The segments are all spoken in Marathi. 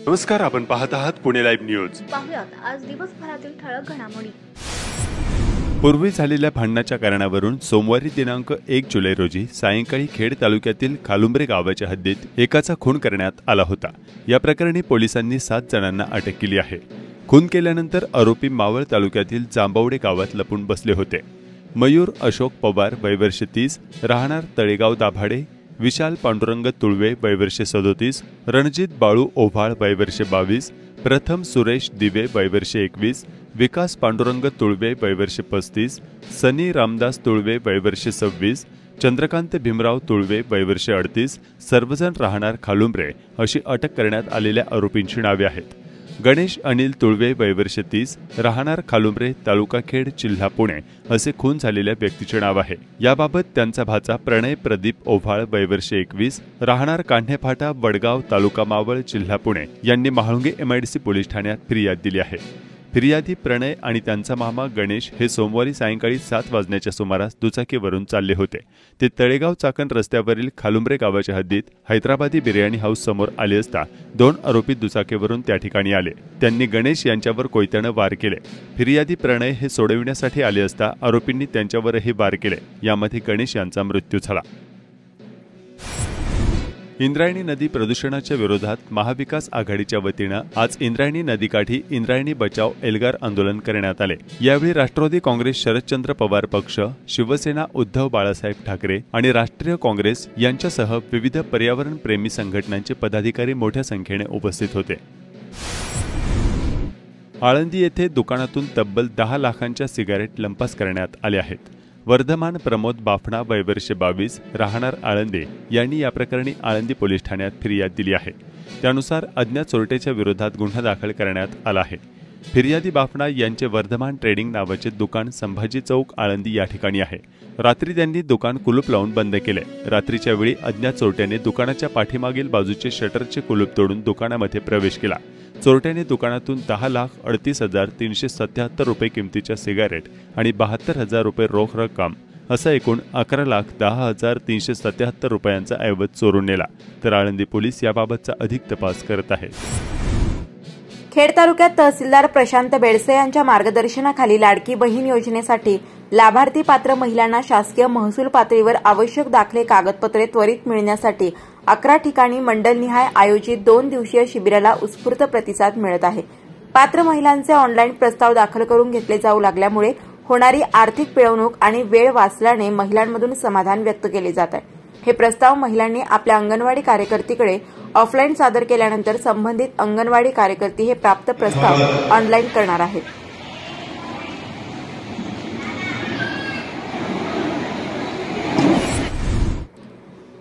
नमस्कार, आपण पाहत आहात पुणे लाईव्ह न्यूज. पाहुयात आज दिवसभरातील ठळक घडामोडी. पूर्वी झालेल्या भांडणाच्या कारणावरून सोमवारी दिनांक 1 जुलै रोजी सायंकाळी खेड तालुक्यातील खालुंब्रे गावाच्या हद्दीत एकाचा खून करण्यात आला होता. या प्रकरणी पोलिसांनी 7 जणांना अटक केली आहे. खून केल्यानंतर आरोपी मावळ तालुक्यातील जांभवडे गावात लपून बसले होते. मयूर अशोक पवार वय वर्ष 30, राहणार तळेगाव दाभाडे, विशाल पांडुरंग तुळवे वय वर्ष 37, रणजित बाळू ओव्हाळ वय वर्ष 22, प्रथम सुरेश दिवे वय वर्ष 21, विकास पांडुरंग तुळवे वय वर्ष 35, सनी रामदास तुळवे वय वर्ष 26, चंद्रकांत भीमराव तुळवे वय वर्ष 38, सर्वजण राहणार खालुंब्रे अशी अटक करण्यात आलेल्या आरोपींची नावे आहेत. गणेश अनिल तुळवे वय वर्ष 30, राहणार खालुंब्रे, तालुका खेड, जिल्हा पुणे असे खून झालेल्या व्यक्तीचे नाव आहे. याबाबत त्यांचा भाचा प्रणय प्रदीप ओव्हाळ वय वर्ष 21, राहणार कान्हेफाटा, वडगाव, तालुका मावळ, जिल्हा पुणे यांनी म्हाळुंगे MIDC पोलीस ठाण्यात फिर्याद दिली आहे. फिर्यादी प्रणय आणि त्यांचा मामा गणेश हे सोमवारी सायंकाळी 7 वाजण्याच्या सुमारास दुचाकीवरून चालले होते. ते तळेगाव चाकण रस्त्यावरील खालुंब्रे गावाच्या हद्दीत हैदराबादी बिर्याणी हाऊस समोर आले असता 2 आरोपी दुचाकीवरून त्या ठिकाणी आले. त्यांनी गणेश यांच्यावर कोयत्याने वार केले. फिर्यादी प्रणय हे सोडविण्यासाठी आले असता आरोपींनी त्यांच्यावरही वार केले. यामध्ये गणेश यांचा मृत्यू झाला. इंद्रायणी नदी प्रदूषणाच्या विरोधात महाविकास आघाडीच्या वतीनं आज इंद्रायणी नदीकाठी इंद्रायणी बचाव एल्गार आंदोलन करण्यात आले. यावेळी राष्ट्रवादी काँग्रेस, शरदचंद्र पवार पक्ष, शिवसेना, उद्धव बाळासाहेब ठाकरे आणि राष्ट्रीय काँग्रेस यांच्यासह विविध पर्यावरण प्रेमी संघटनांचे पदाधिकारी मोठ्या संख्येने उपस्थित होते. आळंदी येथे दुकानातून तब्बल 10 लाखांच्या सिगारेट लंपास करण्यात आले आहेत. वर्धमान प्रमोद बाफणा वय वर्ष 22, राहणार आळंदे यांनी या प्रकरणी आळंदी पोलीस ठाण्यात फिर्याद दिली आहे. त्यानुसार अज्ञात चोरट्याच्या विरोधात गुन्हा दाखल करण्यात आला आहे. फिर्यादी बाफणा यांचे वर्धमान ट्रेडिंग नावाचे दुकान संभाजी चौक, आळंदी या ठिकाणी आहे. रात्री त्यांनी दुकान कुलूप लावून बंद केले. रात्रीच्या वेळी अज्ञात चोरट्याने दुकानाच्या पाठीमागील बाजूचे शटरचे कुलूप तोडून दुकानामध्ये प्रवेश केला. चोरट्याने दुकानातून 10,38,377 रुपये किमतीच्या सिगारेट आणि 72,000 रुपये रोख रक्कम असा एकूण 11,10,377 रुपयांचा ऐवज चोरून नेला. तर आळंदी पोलीस याबाबतचा अधिक तपास करत आहेत. खेड तालुक्यात तहसीलदार प्रशांत बेडसे यांच्या मार्गदर्शनाखाली लाडकी बहीण योजनेसाठी लाभार्थी पात्र महिलांना शासकीय महसूल पातळीवर आवश्यक दाखले कागदपत्रे त्वरित मिळण्यासाठी 11 ठिकाणी मंडलनिहाय आयोजित 2 दिवसीय शिबिराला उत्स्फूर्त प्रतिसाद मिळत आहे. पात्र महिलांचे ऑनलाईन प्रस्ताव दाखल करून घेतले जाऊ लागल्यामुळे होणारी आर्थिक पिळवणूक आणि वेळ वाचल्याने महिलांमधून समाधान व्यक्त केले जात आहे. हे प्रस्ताव महिलांनी आपल्या अंगणवाडी कार्यकर्तीकडे ऑफलाईन सादर केल्यानंतर संबंधित अंगणवाडी कार्यकर्ती हे प्राप्त प्रस्ताव ऑनलाईन करणार आहेत.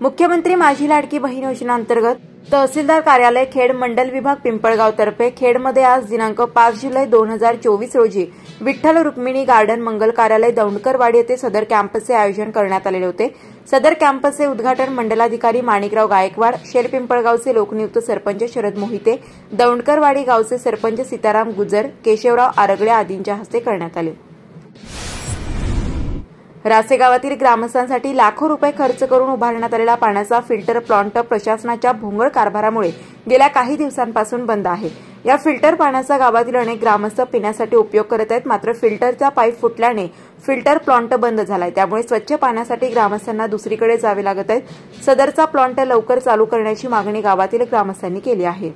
मुख्यमंत्री माझी लाडकी बहीण योजनेअंतर्गत तहसीलदार कार्यालय खेड मंडल विभाग पिंपळगाव तर्फे खेडमध्ये आज दिनांक 5 जुलै 2024 रोजी विठ्ठल रुक्मिणी गार्डन मंगल कार्यालय दौंडकरवाडी येथे सदर कॅम्पसचे आयोजन करण्यात आलेले होते. सदर कॅम्पसचे उद्घाटन मंडलाधिकारी माणिकराव गायकवाड, शेर पिंपळगावचे लोकनियुक्त सरपंच शरद मोहिते, दौंडकरवाडी गावचे सरपंच सीताराम गुजर, केशवराव आरगळे आदींच्या हस्ते करण्यात आले. रासे गावातील ग्रामस्थांसाठी लाखो रुपये खर्च करून उभारण्यात आलेला पाण्याचा फिल्टर प्लांट प्रशासनाच्या भोंगळ कारभारामुळे गेल्या काही दिवसांपासून बंद आहे. या फिल्टर पाण्याचा गावातील अनेक ग्रामस्थ पिण्यासाठी उपयोग करत आहेत. मात्र फिल्टरचा पाईप फुटल्याने फिल्टर प्लांट बंद झालाय. त्यामुळे स्वच्छ पाण्यासाठी ग्रामस्थांना दुसरीकडे जावे लागत आहे. सदरचा प्लांट लवकर चालू करण्याची मागणी गावातील ग्रामस्थांनी केली आहे.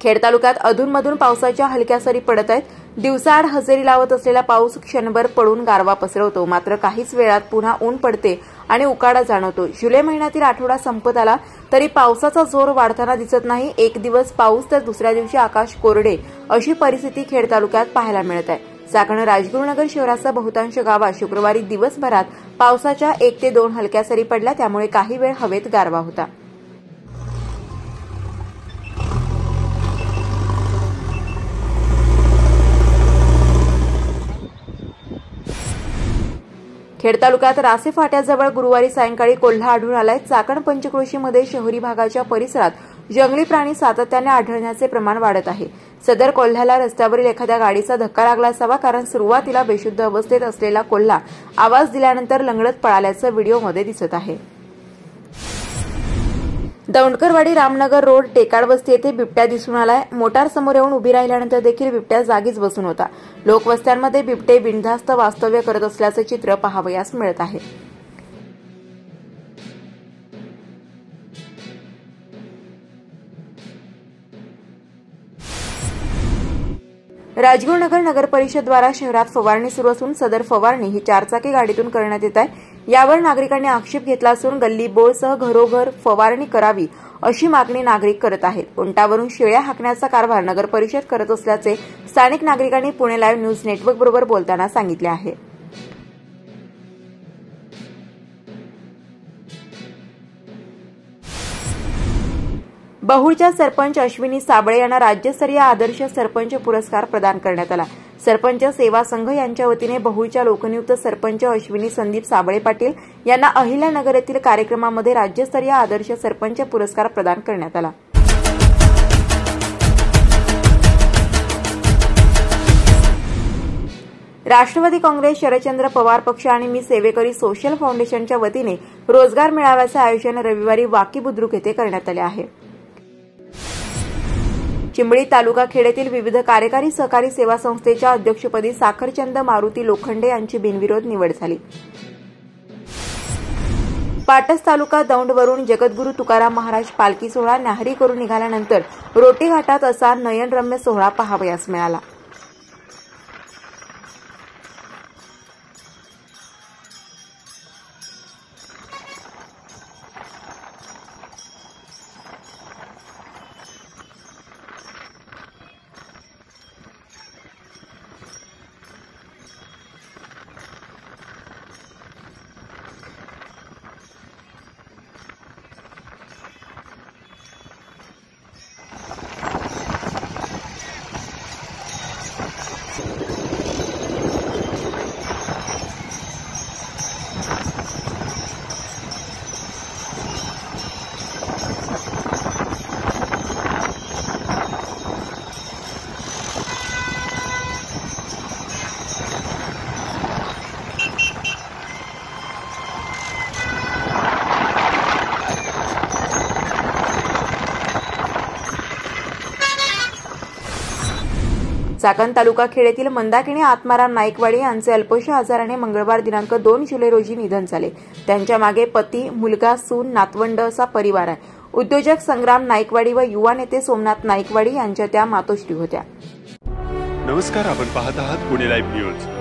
खेड तालुक्यात अधूनमधून पावसाच्या हलक्या सरी पडत आहेत. दिवसाआड हजेरी लावत असलेला पाऊस क्षणभर पडून गारवा पसरवतो. मात्र काहीच वेळात पुन्हा ऊन पडते आणि उकाडा जाणवतो. जुलै महिन्यातील आठवडा संपत आला तरी पावसाचा जोर वाढताना दिसत नाही. एक दिवस पाऊस तर दुसऱ्या दिवशी आकाश कोरडे अशी परिस्थिती खेड तालुक्यात पाहायला मिळत आहे. चाकण राजगुरुनगर शहरासह बहुतांश गावात शुक्रवारी दिवसभरात पावसाच्या 1 ते 2 हलक्या सरी पडल्या. त्यामुळे काही वेळ हवेत गारवा होता. खेड तालुक्यात रासे फाट्याजवळ गुरुवारी सायंकाळी कोल्हा आढळून आलाय. चाकण पंचक्रोशीमध्ये शहरी भागाच्या परिसरात जंगली प्राणी सातत्याने आढळण्याचे प्रमाण वाढत आहे। सदर कोल्ह्याला रस्त्यावरील एखाद्या गाडीचा धक्का लागला असावा, कारण सुरुवातीला बेशुद्ध अवस्थेत असलेला कोल्हा आवाज दिल्यानंतर लंगडत पळाल्याचं व्हिडिओमध्ये दिसत आहे। दौंडकरवाडी रामनगर रोड टेकाड वस्ती येथे बिबट्या दिसून आलाय। मोटार समोर येऊन उभी राहिल्यानंतर देखील बिबट्या जागीच बसून होता। लोकवस्त्यांमध्ये बिबटे बिनधास्त वास्तव्य करत असल्याचे चित्र पाहावयास मिळत आहे। राजगुरुनगर नगर परिषद द्वारा शहरात फवारणी सुरू असून सदर फवारणी ही चारचाकी गाडीतून करण्यात येत आहे। यावर नागरिकांनी आक्षेप घेतला असून गल्ली बोळसह घरोघर फवारणी करावी अशी मागणी नागरिक करत आहेत। उंटावरून शेळ्या हाकण्याचा कारभार नगर परिषद करत असल्याचे स्थानिक नागरिकांनी पुणे लाईव्ह न्यूज नेटवर्क बरोबर बोलताना सांगितले आहे। बहुळच्या सरपंच अश्विनी साबळे यांना राज्यस्तरीय आदर्श सरपंच पुरस्कार प्रदान करण्यात आला। सरपंच सेवा संघ यांच्या वतीने बहुळच्या लोकनियुक्त सरपंच अश्विनी संदीप साबळे पाटील यांना अहिल्यानगर येथील कार्यक्रमामध्ये राज्यस्तरीय आदर्श सरपंच पुरस्कार प्रदान करण्यात आला। राष्ट्रवादी काँग्रेस, शरदचंद्र पवार पक्ष आणि मी सेवेकरी सोशल फाउंडेशनच्या वतीने रोजगार मेळाव्याचे आयोजन रविवारी वाकी बुद्रुक येथे करण्यात आले आहे। चिंबळी तालुका खेड येथील विविध कार्यकारी सहकारी सेवा संस्थेच्या अध्यक्षपदी साखरचंद मारुती लोखंडे यांची बिनविरोध निवड झाली। पाटस तालुका दौंडवरून जगद्गुरू तुकाराम महाराज पालखी सोहळा न्याहारी करून निघाल्यानंतर रोटी घाटात असा नयनरम्य सोहळा पाहावयास मिळाला। चाकण तालुका खेड येथील मंदाकिनी आत्माराम नाईकवाडी यांचे अल्पशा आजाराने मंगळवार दिनांक 2 जुलै रोजी निधन झाले। त्यांच्या मागे पती, मुलगा, सून, नातवंड असा परिवार आहे। उद्योजक संग्राम नाईकवाडी व युवा नेते सोमनाथ नाईकवाडी यांच्या त्या मातोश्री होत्या। नमस्कार, आपण पाहत आहात पुणे लाईव्ह न्यूज।